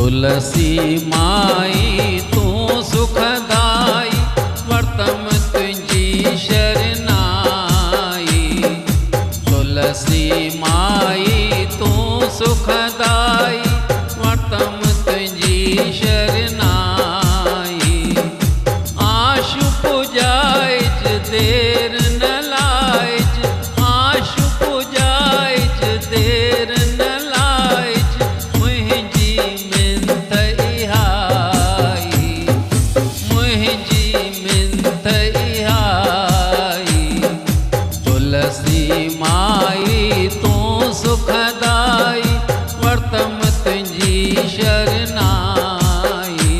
तुलसी माई तू सुखदाई वर्तम तुझी शरनाई। तुलसी माई तू सुखदाई वर्तम तुझी शरनाई। आशु पुजाइज देर न लाइज, आशु पुजाइज देर न लाइज, मुझी मिंथ इहाई, मुझी मिंथ इहाई। तुलसी माई तू सुखदाई वर्तम तुझी शरनाई।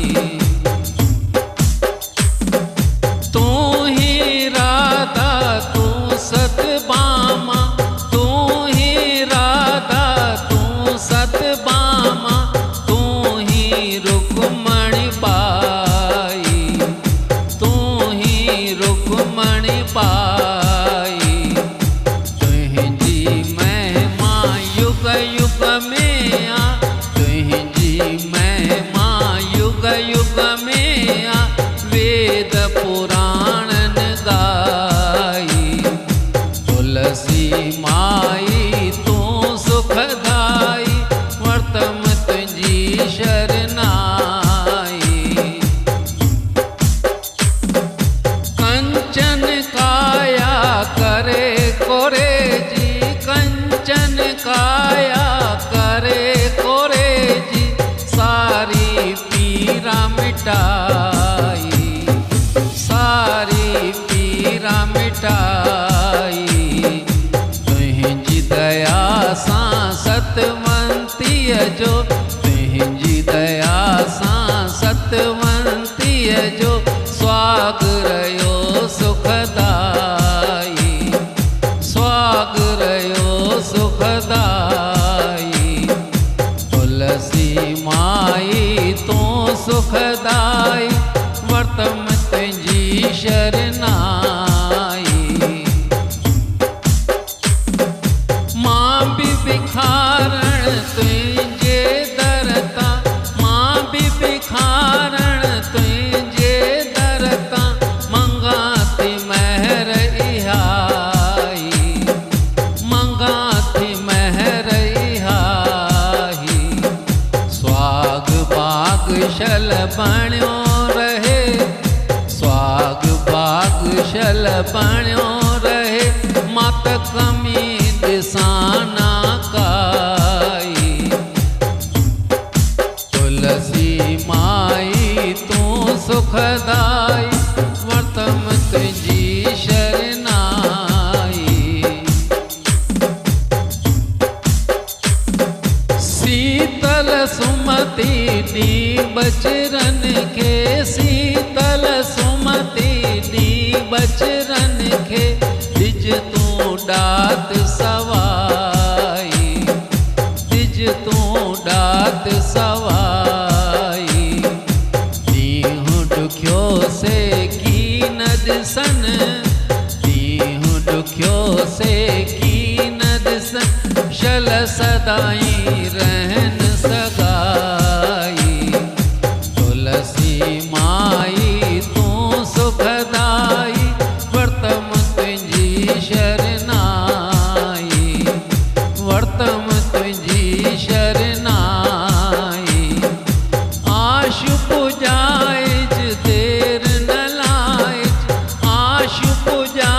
तू ही राधा तू सतभामा, तू ही राधा तू सतभामा, तू ही रुक्मणी बाई, तू ही रुक्मणी बाई। तुझी महिमा युग युग में आ, तुझी महिमा युग युग में आ, वेद पुराण गाई। तुलसी माई तू सुखदाई वर्तम तुझी शरनाई। कंचन काया करे कोरे जी, कंचन काया करे कोरे जी, सारी पीरा मिटाई, सारी पीरा मिटाई। तुझी दया सां सतवंती जो, तुझी दया सां सतवंती जो, स्वाग रयो सुखदाई, स्वाग रयो सुखदाई। तुलसी माई तू सुखदाई वर्तम तुझी शरनाई। मां भी भिखारण तुझे दरता, मां भी भिखारण तुझे दरता, मंगाती महर इहाई, मंगाती महर इहाई। स्वाग बाग शल बण्यो रहे, स्वाग बाग शल बण्यो रहे, मात कमी दिसाना काई। तुलसी माई तू सुखदाई वर्तम तुझी शरनाई। शीतल सुमति दी बचरन के, शीतल सुमति दी बचरन के, दिज तू डात सवाई, दिज तू डात सवाई। दीहु दुख्यो से की नदसन, दीहु दुख्यो से की नदसन, शल सदाई रहन सगाई। तुलसी माई तू सुखदाई वर्तम तुझी शरनाई, वर्तम तुझी शरनाई। आशु पुजाइज देर न लाइज, आशु पुजा